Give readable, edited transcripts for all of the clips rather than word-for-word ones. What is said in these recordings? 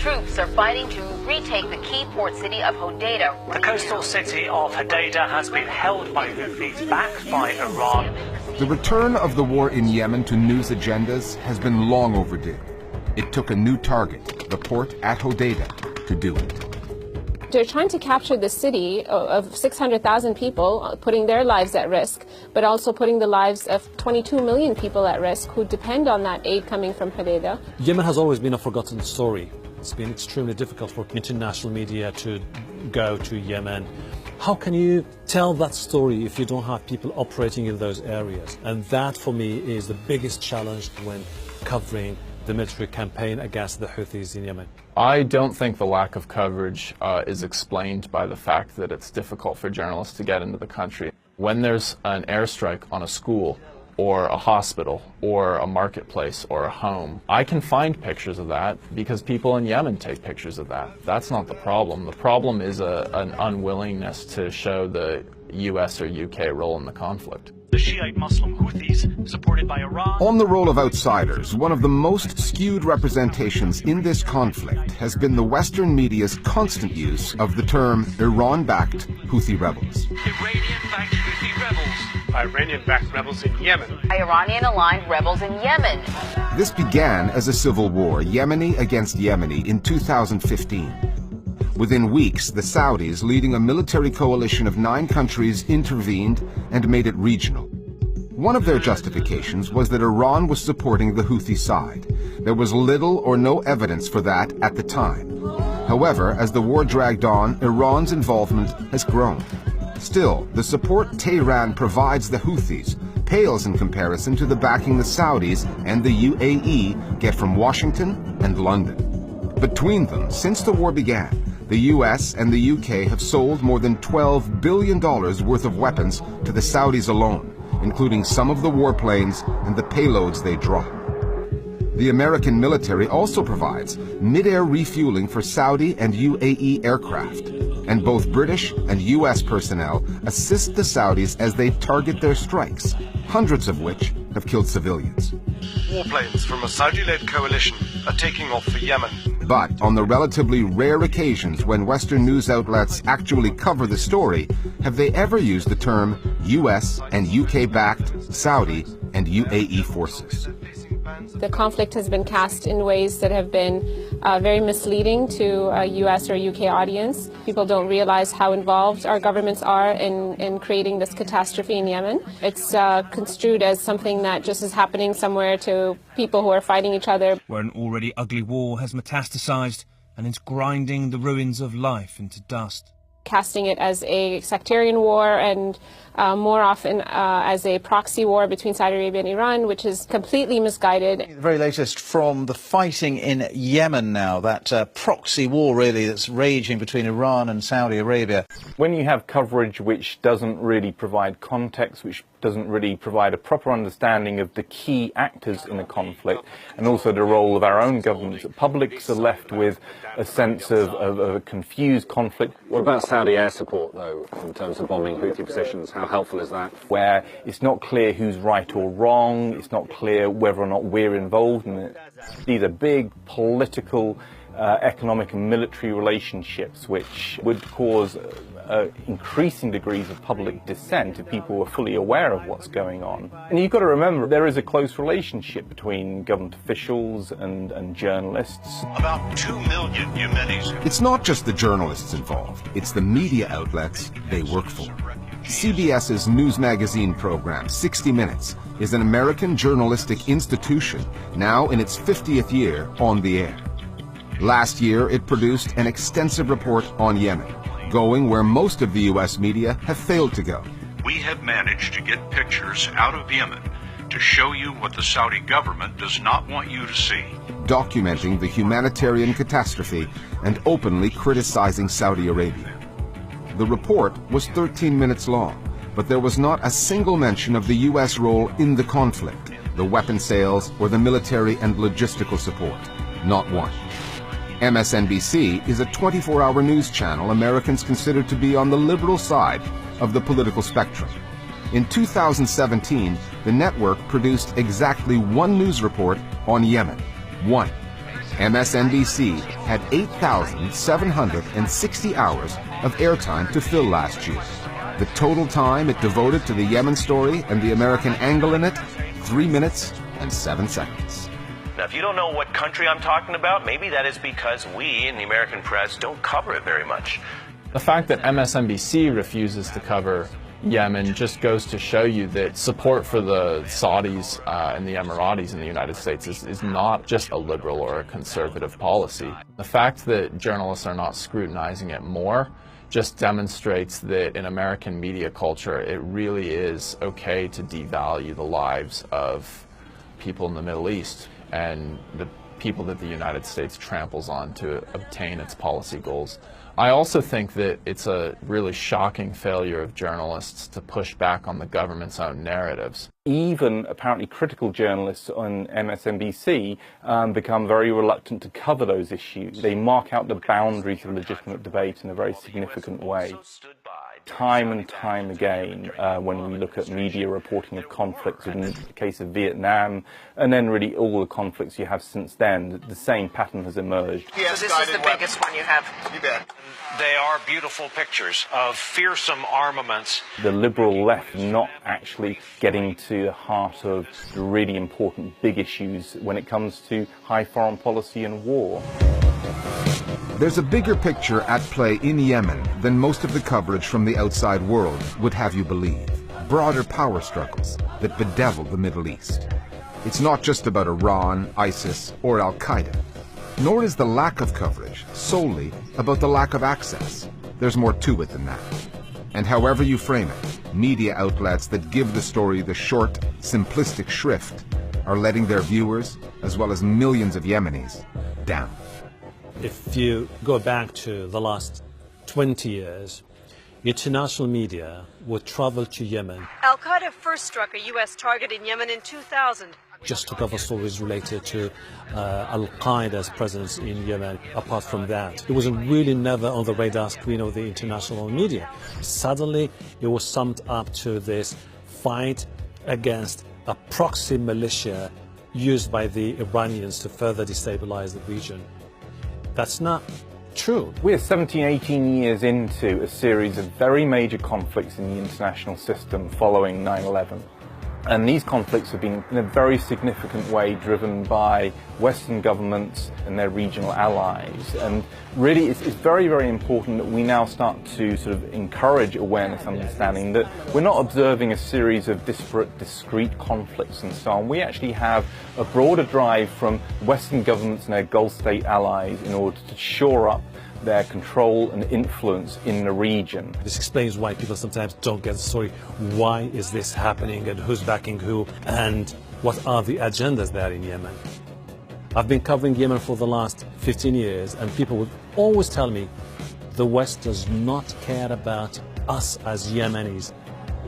troops are fighting to retake the key port city of Hodeida. The coastal city of Hodeida has been held by Houthis backed by Iran. The return of the war in Yemen to news agendas has been long overdue. It took a new target, the port at Hodeida, to do it. They're trying to capture the city of 600,000 people, putting their lives at risk, but also putting the lives of 22 million people at risk who depend on that aid coming from Hodeida. Yemen has always been a forgotten story. It's been extremely difficult for international media to go to Yemen. How can you tell that story if you don't have people operating in those areas? And that, for me, is the biggest challenge when covering the military campaign against the Houthis in Yemen. I don't think the lack of coverage is explained by the fact that it's difficult for journalists to get into the country. When there's an airstrike on a school or a hospital or a marketplace or a home, I can find pictures of that because people in Yemen take pictures of that. That's not the problem. The problem is an unwillingness to show the US or UK role in the conflict. The Shiite Muslim Houthis, supported by Iran. On the role of outsiders, one of the most skewed representations in this conflict has been the Western media's constant use of the term Iran-backed Houthi rebels. Iranian-backed Houthi rebels. Iranian-backed rebels in Yemen. Iranian-aligned rebels in Yemen. This began as a civil war, Yemeni against Yemeni, in 2015. Within weeks, the Saudis, leading a military coalition of 9 countries, intervened and made it regional. One of their justifications was that Iran was supporting the Houthi side. There was little or no evidence for that at the time. However, as the war dragged on, Iran's involvement has grown. Still, the support Tehran provides the Houthis pales in comparison to the backing the Saudis and the UAE get from Washington and London. Between them, since the war began, the US and the UK have sold more than $12 billion worth of weapons to the Saudis alone, including some of the warplanes and the payloads they drop. The American military also provides mid-air refueling for Saudi and UAE aircraft, and both British and US personnel assist the Saudis as they target their strikes, hundreds of which have killed civilians. Warplanes from a Saudi-led coalition are taking off for Yemen. But on the relatively rare occasions when Western news outlets actually cover the story, have they ever used the term US and UK-backed Saudi and UAE forces? The conflict has been cast in ways that have been very misleading to a US or UK audience. People don't realize how involved our governments are in creating this catastrophe in Yemen. It's construed as something that just is happening somewhere to people who are fighting each other. Where an already ugly war has metastasized and is grinding the ruins of life into dust. Casting it as a sectarian war and more often as a proxy war between Saudi Arabia and Iran, which is completely misguided. The very latest from the fighting in Yemen now, that proxy war really that's raging between Iran and Saudi Arabia. When you have coverage which doesn't really provide context, which doesn't really provide a proper understanding of the key actors in the conflict and also the role of our own governments, the publics are left with a sense of a confused conflict. What about Saudi air support, though, in terms of bombing Houthi positions? How helpful is that? Where it's not clear who's right or wrong, it's not clear whether or not we're involved in it. These are big political, economic and military relationships which would cause increasing degrees of public dissent if people were fully aware of what's going on. And you've got to remember there is a close relationship between government officials and journalists. About 2 million Yemenis. It's not just the journalists involved, it's the media outlets they work for. CBS's news magazine program, 60 Minutes, is an American journalistic institution now in its 50th year on the air. Last year, it produced an extensive report on Yemen, going where most of the U.S. media have failed to go. We have managed to get pictures out of Yemen to show you what the Saudi government does not want you to see. Documenting the humanitarian catastrophe and openly criticizing Saudi Arabia. The report was 13 minutes long, but there was not a single mention of the U.S. role in the conflict, the weapon sales, or the military and logistical support. Not one. MSNBC is a 24-hour news channel Americans consider to be on the liberal side of the political spectrum. In 2017, the network produced exactly one news report on Yemen. One. MSNBC had 8,760 hours of airtime to fill last year. The total time it devoted to the Yemen story and the American angle in it, 3 minutes and 7 seconds. Now, if you don't know what country I'm talking about, maybe that is because we in the American press don't cover it very much. The fact that MSNBC refuses to cover Yemen just goes to show you that support for the Saudis and the Emiratis in the United States is not just a liberal or a conservative policy. The fact that journalists are not scrutinizing it more just demonstrates that in American media culture it really is okay to devalue the lives of people in the Middle East and the people that the United States tramples on to obtain its policy goals. I also think that it's a really shocking failure of journalists to push back on the government's own narratives. Even apparently critical journalists on MSNBC become very reluctant to cover those issues. They mark out the boundaries of legitimate debate in a very significant way. Time and time again, when we look at media reporting of conflicts, in the case of Vietnam, and then really all the conflicts you have since then, the same pattern has emerged. So this is the biggest one you have. You bet. They are beautiful pictures of fearsome armaments. The liberal left not actually getting to the heart of the really important big issues when it comes to high foreign policy and war. There's a bigger picture at play in Yemen than most of the coverage from the outside world would have you believe. Broader power struggles that bedevil the Middle East. It's not just about Iran, ISIS, or Al-Qaeda. Nor is the lack of coverage solely about the lack of access. There's more to it than that. And however you frame it, media outlets that give the story the short, simplistic shrift are letting their viewers, as well as millions of Yemenis, down. If you go back to the last 20 years, international media would travel to Yemen. Al-Qaeda first struck a U.S. target in Yemen in 2000. Just to cover stories related to Al-Qaeda's presence in Yemen. Apart from that, it was really never on the radar screen of the international media. Suddenly, it was summed up to this fight against a proxy militia used by the Iranians to further destabilize the region. That's not true. We're 17, 18 years into a series of very major conflicts in the international system following 9/11. And these conflicts have been in a very significant way driven by Western governments and their regional allies. And really it's very, very important that we now start to sort of encourage awareness, understanding that we're not observing a series of disparate, discrete conflicts and so on. We actually have a broader drive from Western governments and their Gulf state allies in order to shore up their control and influence in the region. This explains why people sometimes don't get the story. Why is this happening and who's backing who and what are the agendas there in Yemen? I've been covering Yemen for the last 15 years and people would always tell me the West does not care about us as Yemenis.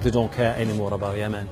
They don't care anymore about Yemen.